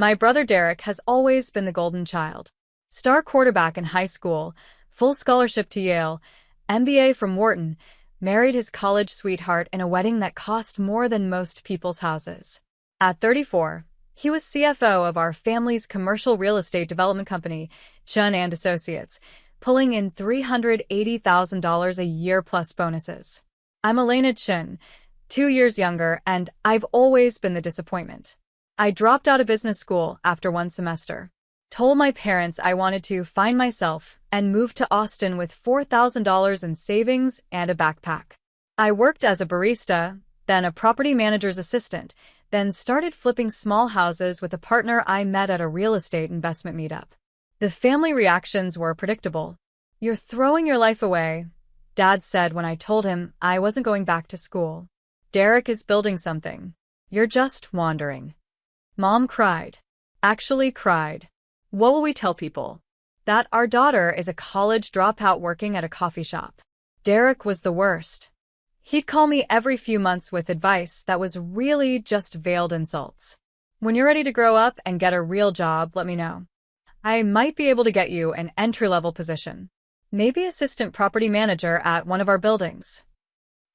My brother Derek has always been the golden child. Star quarterback in high school, full scholarship to Yale, MBA from Wharton, married his college sweetheart in a wedding that cost more than most people's houses. At 34, he was CFO of our family's commercial real estate development company, Chun and Associates, pulling in $380,000 a year plus bonuses. I'm Elena Chun, 2 years younger, and I've always been the disappointment. I dropped out of business school after 1 semester. Told my parents I wanted to find myself and moved to Austin with $4,000 in savings and a backpack. I worked as a barista, then a property manager's assistant, then started flipping small houses with a partner I met at a real estate investment meetup. The family reactions were predictable. "You're throwing your life away," Dad said when I told him I wasn't going back to school. "Derek is building something. You're just wandering." Mom cried. Actually cried. What will we tell people? That our daughter is a college dropout working at a coffee shop. Derek was the worst. He'd call me every few months with advice that was really just veiled insults. "When you're ready to grow up and get a real job, let me know. I might be able to get you an entry-level position. Maybe assistant property manager at one of our buildings."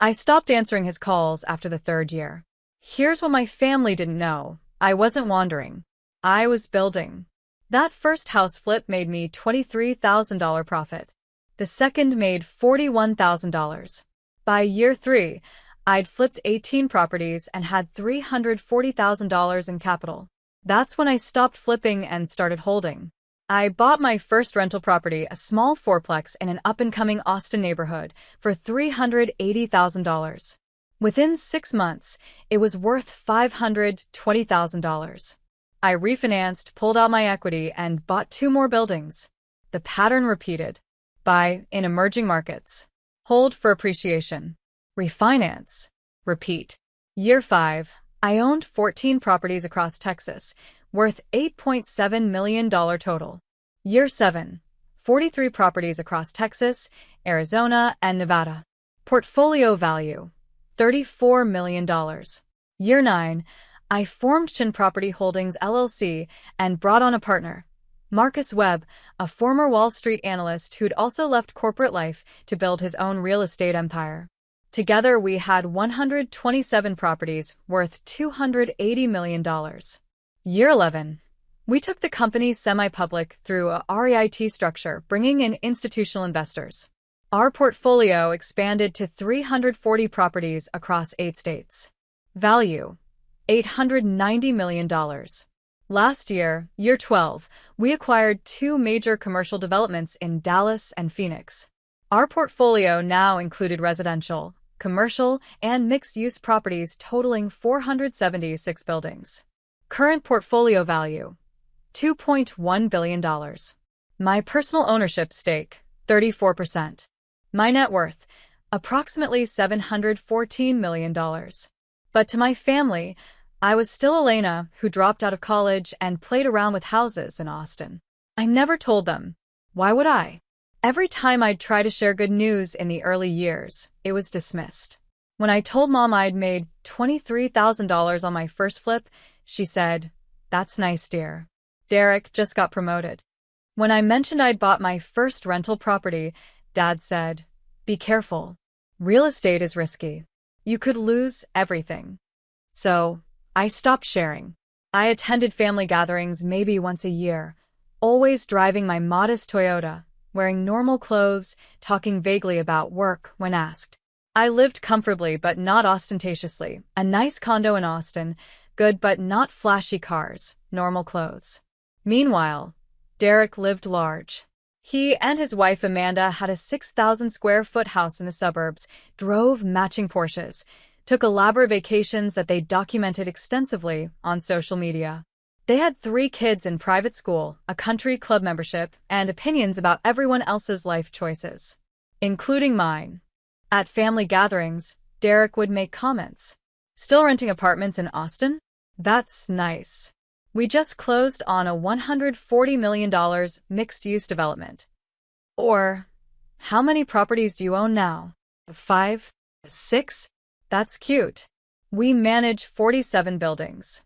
I stopped answering his calls after the 3rd year. Here's what my family didn't know. I wasn't wandering. I was building. That first house flip made me $23,000 profit. The second made $41,000. By year 3, I'd flipped 18 properties and had $340,000 in capital. That's when I stopped flipping and started holding. I bought my first rental property, a small fourplex in an up-and-coming Austin neighborhood, for $380,000. Within 6 months, it was worth $520,000. I refinanced, pulled out my equity, and bought 2 more buildings. The pattern repeated. Buy in emerging markets. Hold for appreciation. Refinance. Repeat. Year 5, I owned 14 properties across Texas, worth $8.7 million total. Year 7, 43 properties across Texas, Arizona, and Nevada. Portfolio value, $34 million. Year 9, I formed Chin Property Holdings LLC and brought on a partner, Marcus Webb, a former Wall Street analyst who'd also left corporate life to build his own real estate empire. Together, we had 127 properties worth $280 million. Year 11, we took the company semi-public through a REIT structure, bringing in institutional investors. Our portfolio expanded to 340 properties across 8 states. Value, $890 million. Last year, year 12, we acquired 2 major commercial developments in Dallas and Phoenix. Our portfolio now included residential, commercial, and mixed-use properties totaling 476 buildings. Current portfolio value, $2.1 billion. My personal ownership stake, 34%. My net worth, approximately $714 million. But to my family, I was still Elena, who dropped out of college and played around with houses in Austin. I never told them. Why would I? Every time I'd try to share good news in the early years, it was dismissed. When I told Mom I'd made $23,000 on my first flip, she said, "That's nice, dear. Derek just got promoted." When I mentioned I'd bought my first rental property, Dad said, "Be careful. Real estate is risky. You could lose everything." So, I stopped sharing. I attended family gatherings maybe once a year, always driving my modest Toyota, wearing normal clothes, talking vaguely about work when asked. I lived comfortably but not ostentatiously, a nice condo in Austin, good but not flashy cars, normal clothes. Meanwhile, Derek lived large. He and his wife Amanda had a 6,000-square-foot house in the suburbs, drove matching Porsches, took elaborate vacations that they documented extensively on social media. They had 3 kids in private school, a country club membership, and opinions about everyone else's life choices, including mine. At family gatherings, Derek would make comments. "Still renting apartments in Austin? That's nice. We just closed on a $140 million mixed-use development." Or, "How many properties do you own now? 5? 6? That's cute. We manage 47 buildings."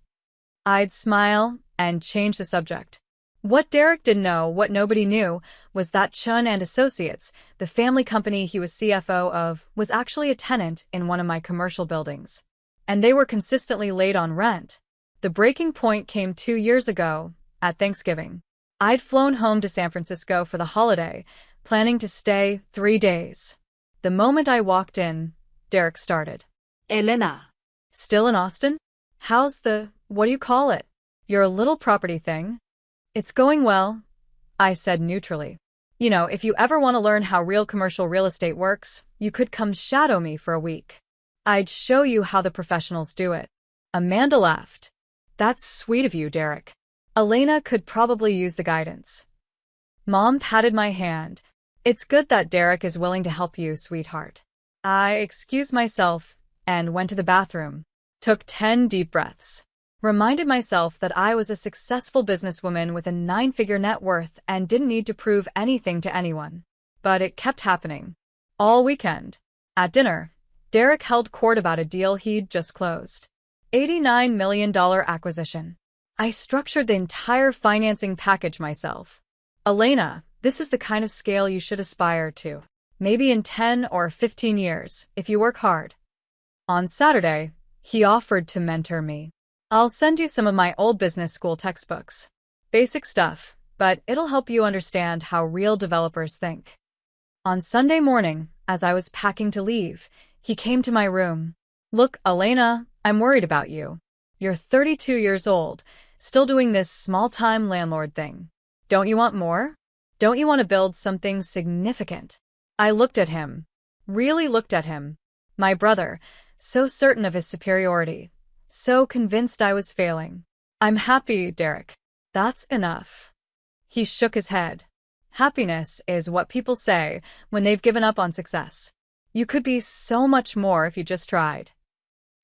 I'd smile, and change the subject. What Derek didn't know, what nobody knew, was that Chun and Associates, the family company he was CFO of, was actually a tenant in one of my commercial buildings. And they were consistently late on rent. The breaking point came 2 years ago, at Thanksgiving. I'd flown home to San Francisco for the holiday, planning to stay 3 days. The moment I walked in, Derek started. Elena. Still in Austin? How's what do you call it? Your little property thing? It's going well, I said neutrally. You know, if you ever want to learn how real commercial real estate works, you could come shadow me for a week. I'd show you how the professionals do it. Amanda laughed. That's sweet of you, Derek. Elena could probably use the guidance. Mom patted my hand. It's good that Derek is willing to help you, sweetheart. I excused myself and went to the bathroom. Took 10 deep breaths. Reminded myself that I was a successful businesswoman with a 9-figure net worth and didn't need to prove anything to anyone. But it kept happening. All weekend. At dinner, Derek held court about a deal he'd just closed. $89 million acquisition. I structured the entire financing package myself. Elena, this is the kind of scale you should aspire to. Maybe in 10 or 15 years, if you work hard. On Saturday, he offered to mentor me. I'll send you some of my old business school textbooks. Basic stuff, but it'll help you understand how real developers think. On Sunday morning, as I was packing to leave, he came to my room. Look, Elena, I'm worried about you. You're 32 years old, still doing this small-time landlord thing. Don't you want more? Don't you want to build something significant? I looked at him. Really looked at him. My brother, so certain of his superiority. So convinced I was failing. I'm happy, Derek. That's enough. He shook his head. Happiness is what people say when they've given up on success. You could be so much more if you just tried.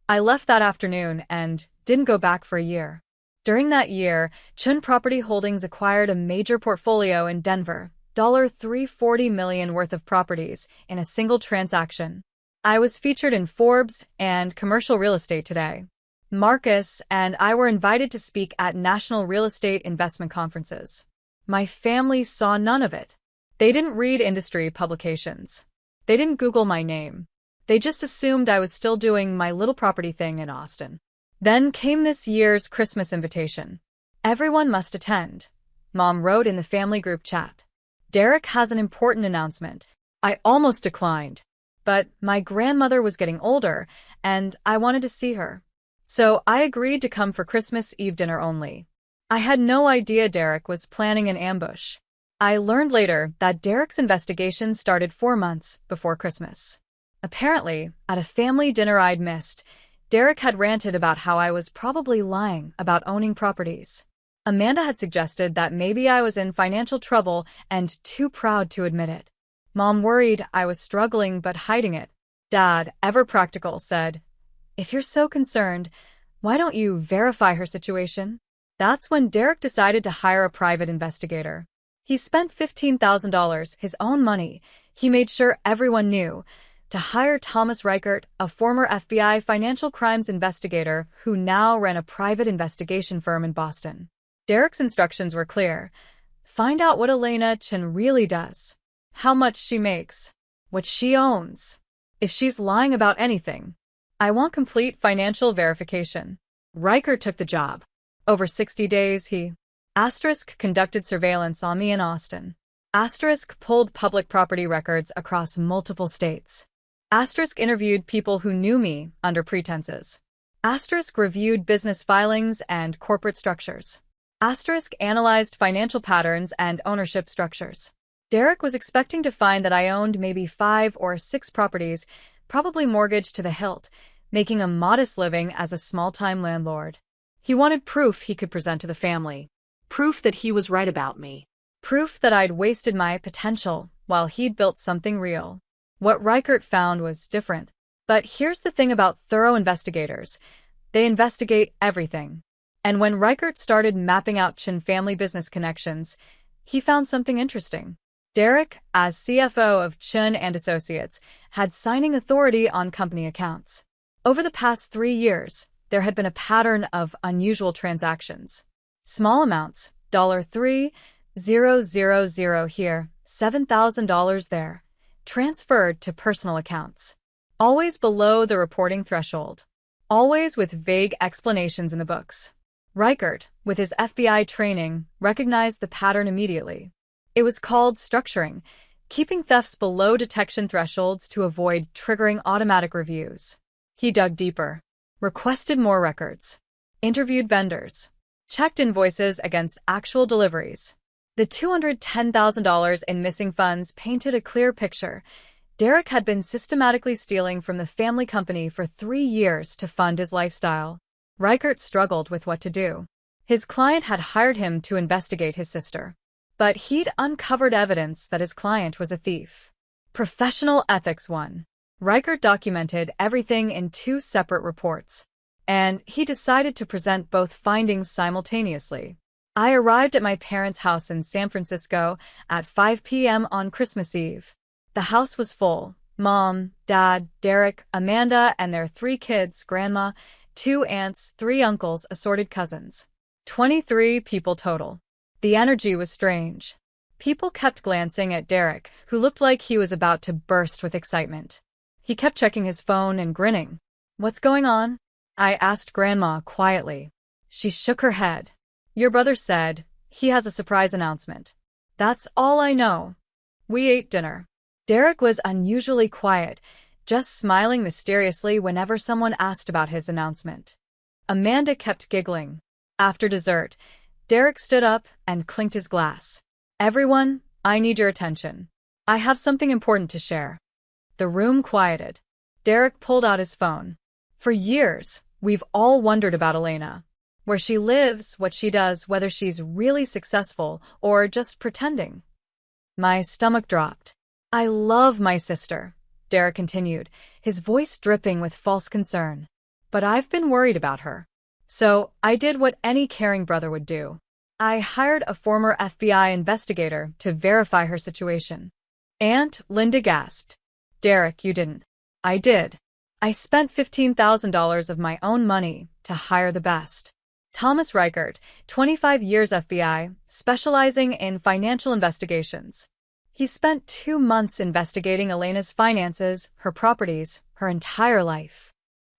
I left that afternoon and didn't go back for a year. During that year, Chun Property Holdings acquired a major portfolio in Denver, $340 million worth of properties in a single transaction. I was featured in Forbes and Commercial Real Estate Today. Marcus and I were invited to speak at national real estate investment conferences. My family saw none of it. They didn't read industry publications. They didn't Google my name. They just assumed I was still doing my little property thing in Austin. Then came this year's Christmas invitation. Everyone must attend. Mom wrote in the family group chat. Derek has an important announcement. I almost declined. But my grandmother was getting older, and I wanted to see her. So I agreed to come for Christmas Eve dinner only. I had no idea Derek was planning an ambush. I learned later that Derek's investigation started 4 months before Christmas. Apparently, at a family dinner I'd missed, Derek had ranted about how I was probably lying about owning properties. Amanda had suggested that maybe I was in financial trouble and too proud to admit it. Mom worried I was struggling but hiding it. Dad, ever practical, said, if you're so concerned, why don't you verify her situation? That's when Derek decided to hire a private investigator. He spent $15,000, his own money. He made sure everyone knew, to hire Thomas Reichert, a former FBI financial crimes investigator who now ran a private investigation firm in Boston. Derek's instructions were clear. Find out what Elena Chun really does, how much she makes, what she owns. If she's lying about anything, I want complete financial verification. Reichert took the job. Over 60 days, he conducted surveillance on me in Austin. Pulled public property records across multiple states. Interviewed people who knew me under pretenses. Reviewed business filings and corporate structures. Analyzed financial patterns and ownership structures. Derek was expecting to find that I owned maybe 5 or 6 properties, probably mortgaged to the hilt, making a modest living as a small-time landlord. He wanted proof he could present to the family. Proof that he was right about me. Proof that I'd wasted my potential while he'd built something real. What Reichert found was different. But here's the thing about thorough investigators. They investigate everything. And when Reichert started mapping out Chun family business connections, he found something interesting. Derek, as CFO of Chun and Associates, had signing authority on company accounts. Over the past 3 years, there had been a pattern of unusual transactions. Small amounts, $3,000 here, $7,000 there. Transferred to personal accounts. Always below the reporting threshold. Always with vague explanations in the books. Reichert, with his FBI training, recognized the pattern immediately. It was called structuring, keeping thefts below detection thresholds to avoid triggering automatic reviews. He dug deeper, requested more records, interviewed vendors, checked invoices against actual deliveries. The $210,000 in missing funds painted a clear picture. Derek had been systematically stealing from the family company for 3 years to fund his lifestyle. Reichert struggled with what to do. His client had hired him to investigate his sister. But he'd uncovered evidence that his client was a thief. Professional Ethics 1. Reichert documented everything in 2 separate reports. And he decided to present both findings simultaneously. I arrived at my parents' house in San Francisco at 5 p.m. on Christmas Eve. The house was full. Mom, Dad, Derek, Amanda, and their 3 kids, Grandma, 2 aunts, 3 uncles, assorted cousins. 23 people total. The energy was strange. People kept glancing at Derek, who looked like he was about to burst with excitement. He kept checking his phone and grinning. "What's going on?" I asked Grandma quietly. She shook her head. "Your brother said he has a surprise announcement. That's all I know." We ate dinner. Derek was unusually quiet, just smiling mysteriously whenever someone asked about his announcement. Amanda kept giggling. After dessert, Derek stood up and clinked his glass. "Everyone, I need your attention. I have something important to share." The room quieted. Derek pulled out his phone. "For years, we've all wondered about Elena. Where she lives, what she does, whether she's really successful or just pretending." My stomach dropped. "I love my sister," Derek continued, his voice dripping with false concern. "But I've been worried about her. So I did what any caring brother would do. I hired a former FBI investigator to verify her situation." Aunt Linda gasped. "Derek, you didn't." "I did. I spent $15,000 of my own money to hire the best. Thomas Reichert, 25 years FBI, specializing in financial investigations. He spent 2 months investigating Elena's finances, her properties, her entire life."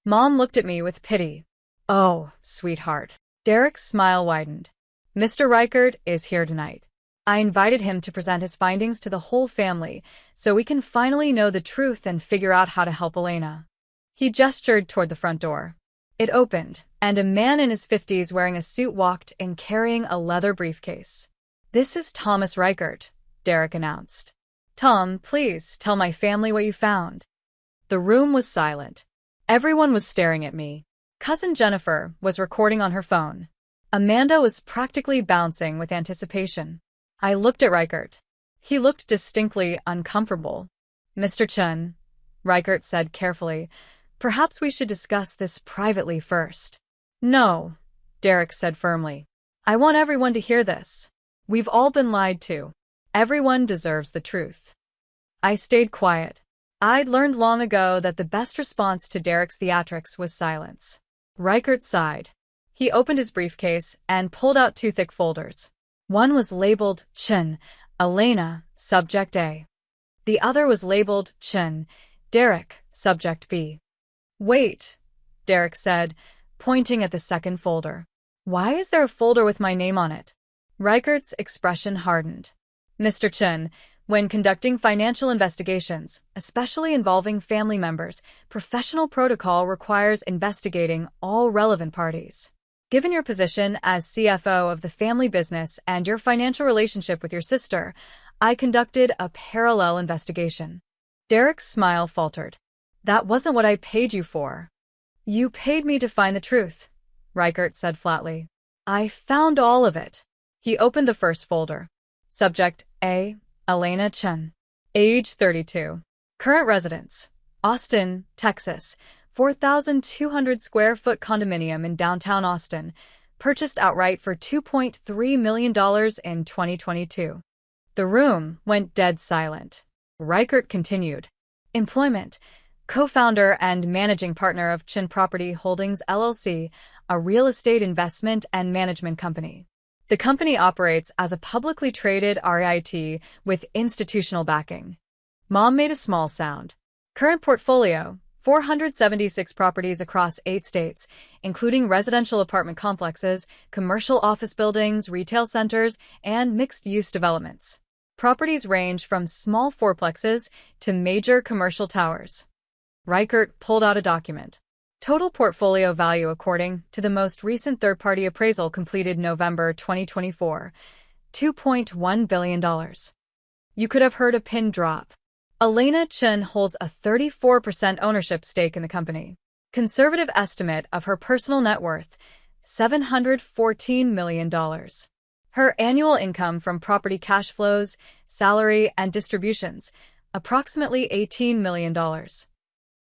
Mom looked at me with pity. "Oh, sweetheart." Derek's smile widened. "Mr. Reichert is here tonight. I invited him to present his findings to the whole family so we can finally know the truth and figure out how to help Elena." He gestured toward the front door. It opened, and a man in his 50s wearing a suit walked in carrying a leather briefcase. "This is Thomas Reichert," Derek announced. "Tom, please tell my family what you found." The room was silent. Everyone was staring at me. Cousin Jennifer was recording on her phone. Amanda was practically bouncing with anticipation. I looked at Reichert. He looked distinctly uncomfortable. "Mr. Chun," Reichert said carefully, "perhaps we should discuss this privately first." "No," Derek said firmly. "I want everyone to hear this. We've all been lied to. Everyone deserves the truth." I stayed quiet. I'd learned long ago that the best response to Derek's theatrics was silence. Reichert sighed. He opened his briefcase and pulled out 2 thick folders. One was labeled Chun, Elena, Subject A. The other was labeled Chun, Derek, Subject B. "Wait," Derek said, pointing at the second folder. "Why is there a folder with my name on it?" Reichert's expression hardened. "Mr. Chun, when conducting financial investigations, especially involving family members, professional protocol requires investigating all relevant parties. Given your position as CFO of the family business and your financial relationship with your sister, I conducted a parallel investigation." Derek's smile faltered. "That wasn't what I paid you for." "You paid me to find the truth," Reichert said flatly. "I found all of it." He opened the first folder. Subject A, Elena Chun. Age 32. Current residence, Austin, Texas. 4,200 square foot condominium in downtown Austin. Purchased outright for $2.3 million in 2022. The room went dead silent. Reichert continued. Employment. Co-founder and managing partner of Chun Property Holdings LLC, a real estate investment and management company. The company operates as a publicly traded REIT with institutional backing. Mom made a small sound. Current portfolio, 476 properties across 8 states, including residential apartment complexes, commercial office buildings, retail centers, and mixed-use developments. Properties range from small fourplexes to major commercial towers. Reichert pulled out a document. Total portfolio value according to the most recent third-party appraisal completed November 2024, $2.1 billion. You could have heard a pin drop. Elena Chun holds a 34% ownership stake in the company. Conservative estimate of her personal net worth, $714 million. Her annual income from property cash flows, salary, and distributions, approximately $18 million.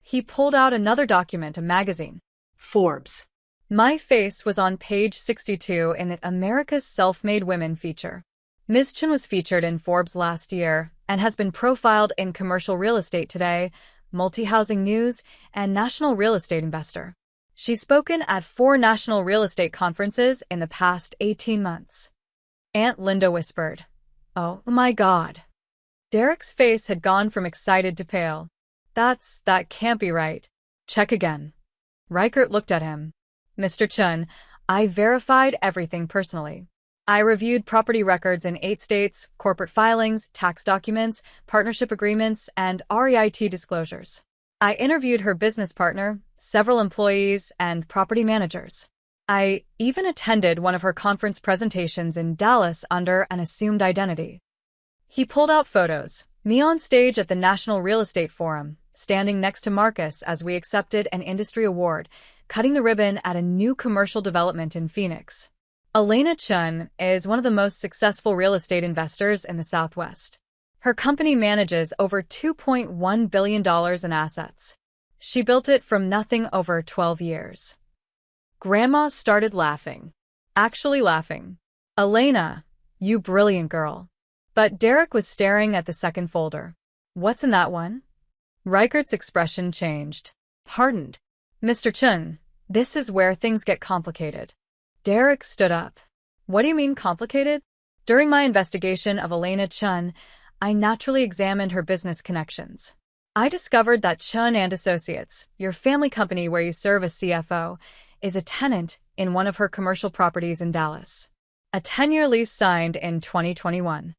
He pulled out another document, a magazine. Forbes. My face was on page 62 in the America's Self-Made Women feature. Ms. Chun was featured in Forbes last year and has been profiled in Commercial Real Estate Today, Multi-Housing News, and National Real Estate Investor. She's spoken at 4 national real estate conferences in the past 18 months. Aunt Linda whispered, "Oh my God." Derek's face had gone from excited to pale. That can't be right. Check again. Reichert looked at him. Mr. Chun, I verified everything personally. I reviewed property records in 8 states, corporate filings, tax documents, partnership agreements, and REIT disclosures. I interviewed her business partner, several employees, and property managers. I even attended one of her conference presentations in Dallas under an assumed identity. He pulled out photos, me on stage at the National Real Estate Forum, standing next to Marcus as we accepted an industry award, cutting the ribbon at a new commercial development in Phoenix. Elena Chun is one of the most successful real estate investors in the Southwest. Her company manages over $2.1 billion in assets. She built it from nothing over 12 years. Grandma started laughing. Actually laughing. Elena, you brilliant girl. But Derek was staring at the second folder. What's in that one? Reichert's expression changed. Hardened. Mr. Chun, this is where things get complicated. Derek stood up. What do you mean complicated? During my investigation of Elena Chun, I naturally examined her business connections. I discovered that Chun and Associates, your family company where you serve as CFO, is a tenant in one of her commercial properties in Dallas. A 10-year lease signed in 2021.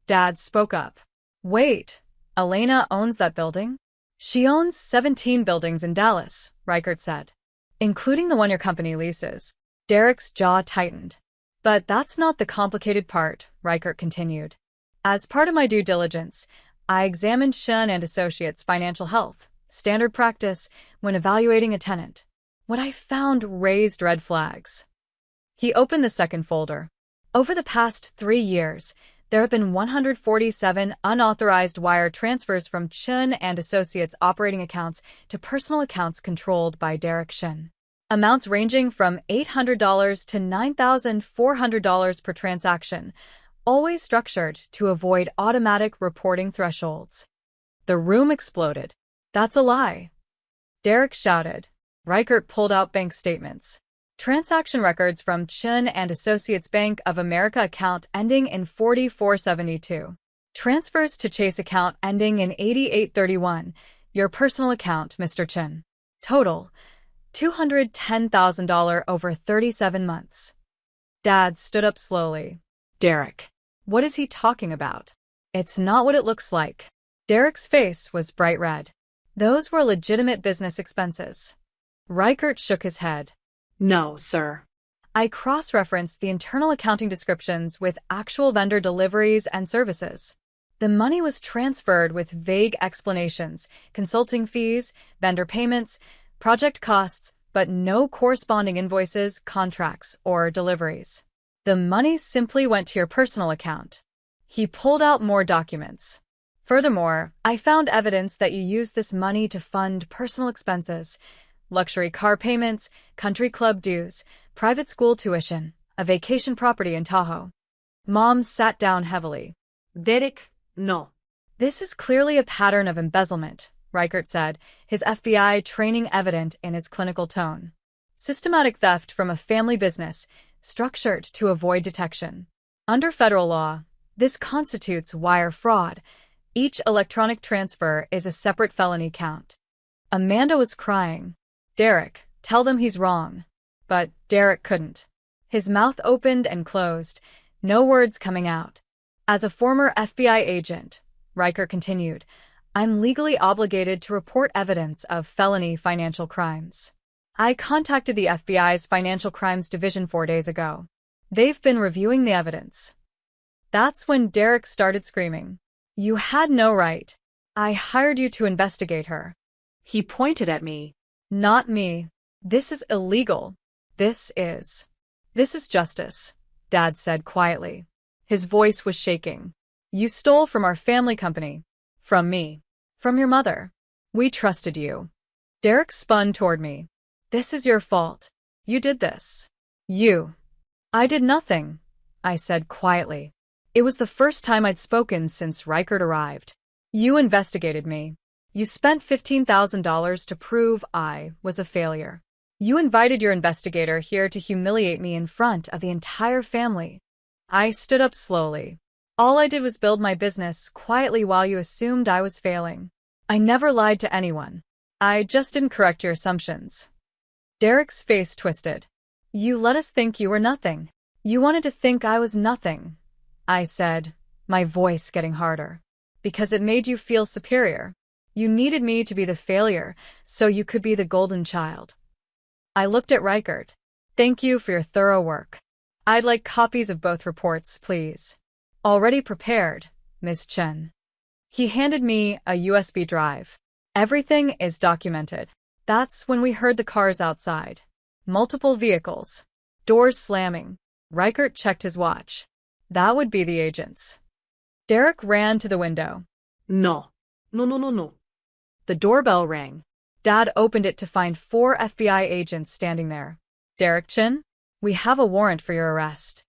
Dad spoke up. Wait, Elena owns that building? She owns 17 buildings in Dallas, Reichert said. Including the one your company leases. Derek's jaw tightened. But that's not the complicated part, Reichert continued. As part of my due diligence, I examined Chun and Associates' financial health, standard practice, when evaluating a tenant. What I found raised red flags. He opened the second folder. Over the past 3 years, there have been 147 unauthorized wire transfers from Chun and Associates operating accounts to personal accounts controlled by Derek Chun. Amounts ranging from $800 to $9,400 per transaction, always structured to avoid automatic reporting thresholds. The room exploded. That's a lie. Derek shouted. Reichert pulled out bank statements. Transaction records from Chun and Associates Bank of America account ending in 4472. Transfers to Chase account ending in 8831. Your personal account, Mr. Chun. Total, $210,000 over 37 months. Dad stood up slowly. Derek, what is he talking about? It's not what it looks like. Derek's face was bright red. Those were legitimate business expenses. Reichert shook his head. No, sir. I cross-referenced the internal accounting descriptions with actual vendor deliveries and services. The money was transferred with vague explanations, consulting fees, vendor payments, project costs, but no corresponding invoices, contracts, or deliveries. The money simply went to your personal account. He pulled out more documents. Furthermore, I found evidence that you used this money to fund personal expenses, luxury car payments, country club dues, private school tuition, a vacation property in Tahoe. Mom sat down heavily. Derek, no. This is clearly a pattern of embezzlement, Reichert said, his FBI training evident in his clinical tone. Systematic theft from a family business, structured to avoid detection. Under federal law, this constitutes wire fraud. Each electronic transfer is a separate felony count. Amanda was crying. Derek, tell them he's wrong. But Derek couldn't. His mouth opened and closed, no words coming out. As a former FBI agent, Riker continued, I'm legally obligated to report evidence of felony financial crimes. I contacted the FBI's Financial Crimes Division 4 days ago. They've been reviewing the evidence. That's when Derek started screaming. You had no right. I hired you to investigate her. He pointed at me. Not me. This is illegal. This is justice, Dad said quietly. His voice was shaking. You stole from our family company. From me. From your mother. We trusted you. Derek spun toward me. This is your fault. You did this. You. I did nothing, I said quietly. It was the first time I'd spoken since Reichert arrived. You investigated me. You spent $15,000 to prove I was a failure. You invited your investigator here to humiliate me in front of the entire family. I stood up slowly. All I did was build my business quietly while you assumed I was failing. I never lied to anyone. I just didn't correct your assumptions. Derek's face twisted. You let us think you were nothing. You wanted to think I was nothing, I said, my voice getting harder. Because it made you feel superior. You needed me to be the failure, so you could be the golden child. I looked at Reichert. Thank you for your thorough work. I'd like copies of both reports, please. Already prepared, Miss Chen. He handed me a USB drive. Everything is documented. That's when we heard the cars outside. Multiple vehicles. Doors slamming. Reichert checked his watch. That would be the agents. Derek ran to the window. No. No. The doorbell rang. Dad opened it to find 4 FBI agents standing there. Derek Chin, we have a warrant for your arrest.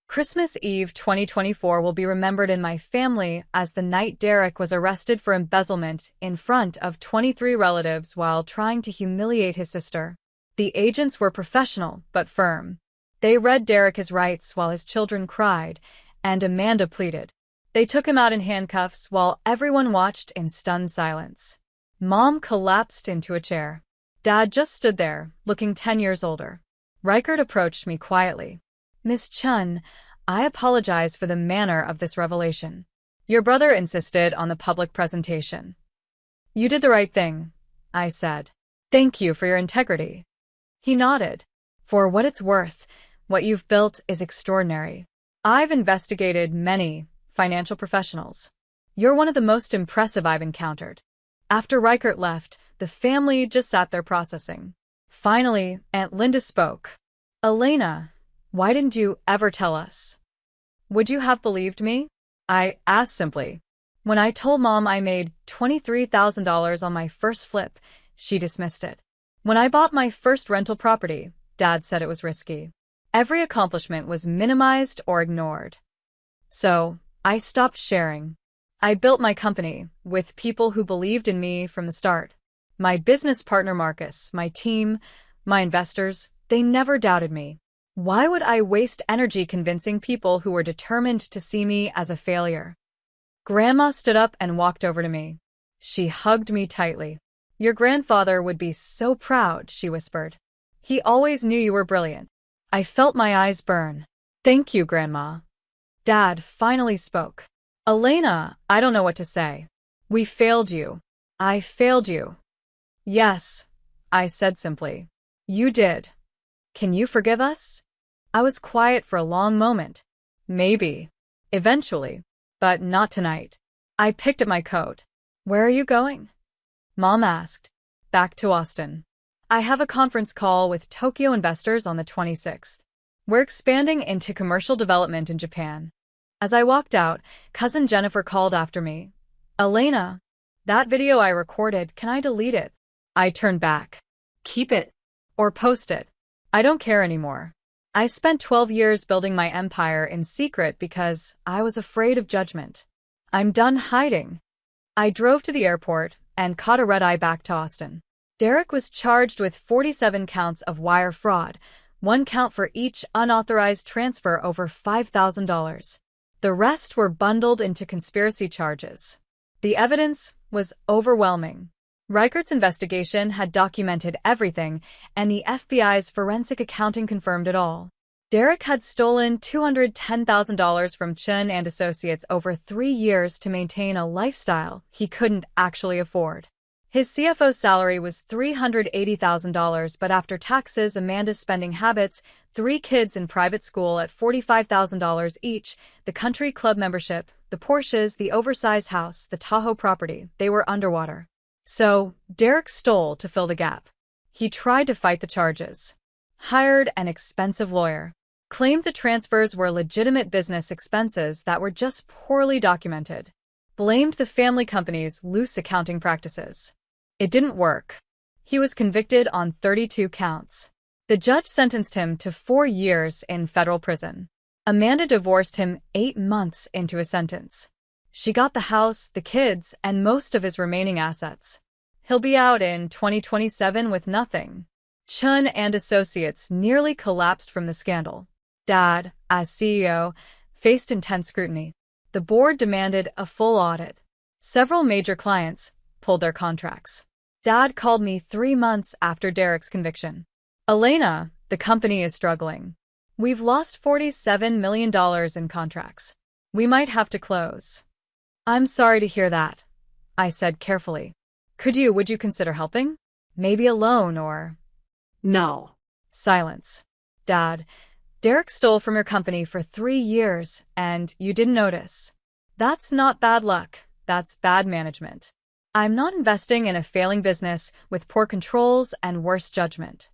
Christmas Eve 2024 will be remembered in my family as the night Derek was arrested for embezzlement in front of 23 relatives while trying to humiliate his sister. The agents were professional but firm. They read Derek his rights while his children cried, and Amanda pleaded. They took him out in handcuffs while everyone watched in stunned silence. Mom collapsed into a chair. Dad just stood there, looking 10 years older. Reichert approached me quietly. Miss Chun, I apologize for the manner of this revelation. Your brother insisted on the public presentation. You did the right thing, I said. Thank you for your integrity. He nodded. For what it's worth, what you've built is extraordinary. I've investigated many financial professionals. You're one of the most impressive I've encountered. After Reichert left, the family just sat there processing. Finally, Aunt Linda spoke. Elena, why didn't you ever tell us? Would you have believed me? I asked simply. When I told Mom I made $23,000 on my first flip, she dismissed it. When I bought my first rental property, Dad said it was risky. Every accomplishment was minimized or ignored. So, I stopped sharing. I built my company with people who believed in me from the start. My business partner Marcus, my team, my investors, they never doubted me. Why would I waste energy convincing people who were determined to see me as a failure? Grandma stood up and walked over to me. She hugged me tightly. Your grandfather would be so proud, she whispered. He always knew you were brilliant. I felt my eyes burn. Thank you, Grandma. Dad finally spoke. Elena, I don't know what to say. We failed you. I failed you. Yes, I said simply. You did. Can you forgive us? I was quiet for a long moment. Maybe. Eventually. But not tonight. I picked up my coat. Where are you going? Mom asked. Back to Austin. I have a conference call with Tokyo investors on the 26th. We're expanding into commercial development in Japan. As I walked out, Cousin Jennifer called after me. Elena, that video I recorded, can I delete it? I turned back. Keep it. Or post it. I don't care anymore. I spent 12 years building my empire in secret because I was afraid of judgment. I'm done hiding. I drove to the airport and caught a red-eye back to Austin. Derek was charged with 47 counts of wire fraud, one count for each unauthorized transfer over $5,000. The rest were bundled into conspiracy charges. The evidence was overwhelming. Reichert's investigation had documented everything, and the FBI's forensic accounting confirmed it all. Derek had stolen $210,000 from Chun and Associates over 3 years to maintain a lifestyle he couldn't actually afford. His CFO's salary was $380,000, but after taxes, Amanda's spending habits, 3 kids in private school at $45,000 each, the country club membership, the Porsches, the oversized house, the Tahoe property, they were underwater. So, Derek stole to fill the gap. He tried to fight the charges. Hired an expensive lawyer. Claimed the transfers were legitimate business expenses that were just poorly documented. Blamed the family company's loose accounting practices. It didn't work. He was convicted on 32 counts. The judge sentenced him to 4 years in federal prison. Amanda divorced him 8 months into his sentence. She got the house, the kids, and most of his remaining assets. He'll be out in 2027 with nothing. Chun and Associates nearly collapsed from the scandal. Dad, as CEO, faced intense scrutiny. The board demanded a full audit. Several major clients pulled their contracts. Dad called me 3 months after Derek's conviction. Elena, the company is struggling. We've lost $47 million in contracts. We might have to close. I'm sorry to hear that, I said carefully. Would you consider helping? Maybe a loan or... No. Silence. Dad, Derek stole from your company for 3 years, and you didn't notice. That's not bad luck, that's bad management. I'm not investing in a failing business with poor controls and worse judgment.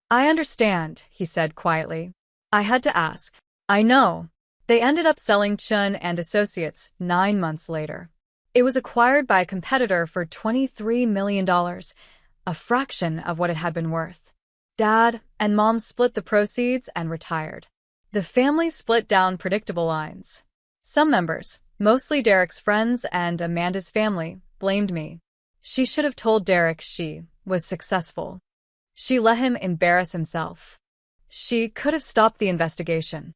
I understand, he said quietly. I had to ask. I know. They ended up selling Chun and Associates 9 months later. It was acquired by a competitor for $23 million, a fraction of what it had been worth. Dad and Mom split the proceeds and retired. The family split down predictable lines. Some members, mostly Derek's friends and Amanda's family, blamed me. She should have told Derek she was successful. She let him embarrass himself. She could have stopped the investigation.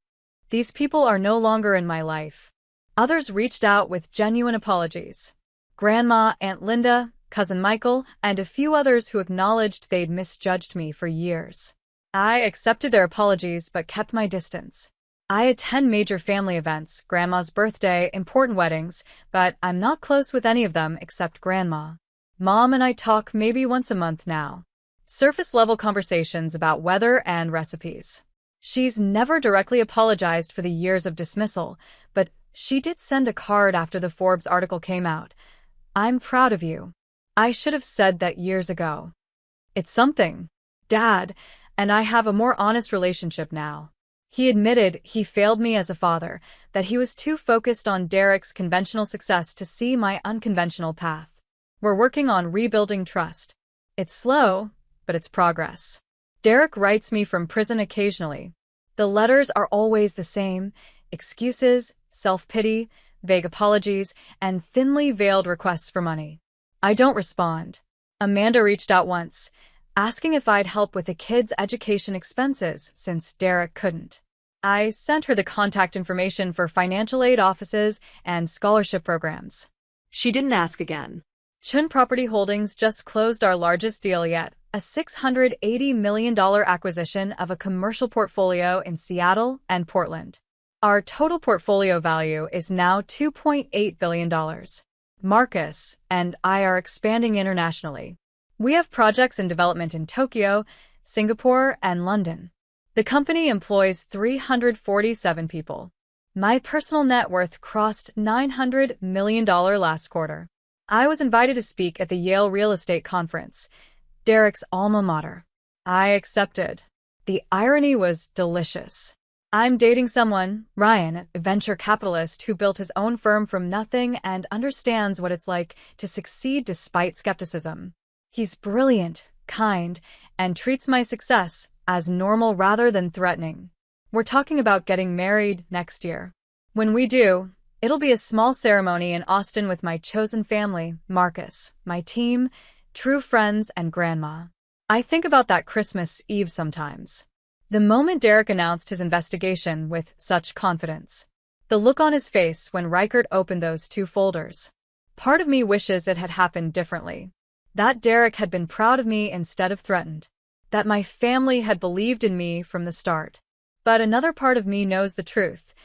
These people are no longer in my life. Others reached out with genuine apologies. Grandma, Aunt Linda, Cousin Michael, and a few others who acknowledged they'd misjudged me for years. I accepted their apologies but kept my distance. I attend major family events, Grandma's birthday, important weddings, but I'm not close with any of them except Grandma. Mom and I talk maybe once a month now. Surface-level conversations about weather and recipes. She's never directly apologized for the years of dismissal, but she did send a card after the Forbes article came out. I'm proud of you. I should have said that years ago. It's something. Dad and I have a more honest relationship now. He admitted he failed me as a father, that he was too focused on Derek's conventional success to see my unconventional path. We're working on rebuilding trust. It's slow, but it's progress. Derek writes me from prison occasionally. The letters are always the same: excuses, self-pity, vague apologies, and thinly veiled requests for money. I don't respond. Amanda reached out once, asking if I'd help with the kids' education expenses since Derek couldn't. I sent her the contact information for financial aid offices and scholarship programs. She didn't ask again. Chun Property Holdings just closed our largest deal yet, a $680 million acquisition of a commercial portfolio in Seattle and Portland. Our total portfolio value is now $2.8 billion. Marcus and I are expanding internationally. We have projects in development in Tokyo, Singapore, and London. The company employs 347 people. My personal net worth crossed $900 million last quarter. I was invited to speak at the Yale Real Estate Conference, Derek's alma mater. I accepted. The irony was delicious. I'm dating someone, Ryan, a venture capitalist who built his own firm from nothing and understands what it's like to succeed despite skepticism. He's brilliant, kind, and treats my success as normal rather than threatening. We're talking about getting married next year. When we do, it'll be a small ceremony in Austin with my chosen family, Marcus, my team, true friends, and Grandma. I think about that Christmas Eve sometimes. The moment Derek announced his investigation with such confidence. The look on his face when Reichert opened those two folders. Part of me wishes it had happened differently. That Derek had been proud of me instead of threatened. That my family had believed in me from the start. But another part of me knows the truth.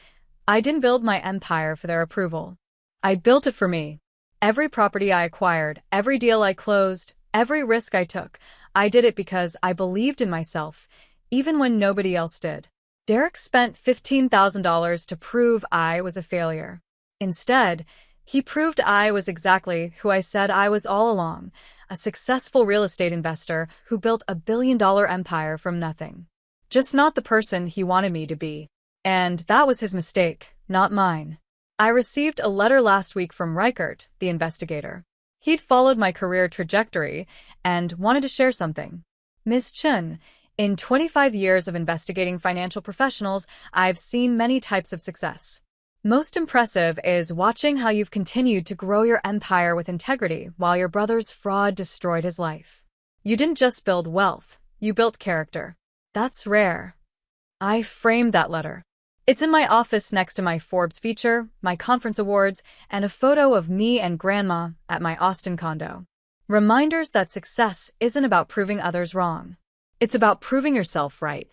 I didn't build my empire for their approval. I built it for me. Every property I acquired, every deal I closed, every risk I took, I did it because I believed in myself, even when nobody else did. Derek spent $15,000 to prove I was a failure. Instead, he proved I was exactly who I said I was all along, a successful real estate investor who built a billion-dollar empire from nothing. Just not the person he wanted me to be. And that was his mistake, not mine. I received a letter last week from Reichert, the investigator. He'd followed my career trajectory and wanted to share something. Ms. Chun, in 25 years of investigating financial professionals, I've seen many types of success. Most impressive is watching how you've continued to grow your empire with integrity while your brother's fraud destroyed his life. You didn't just build wealth, you built character. That's rare. I framed that letter. It's in my office next to my Forbes feature, my conference awards, and a photo of me and Grandma at my Austin condo. Reminders that success isn't about proving others wrong. It's about proving yourself right.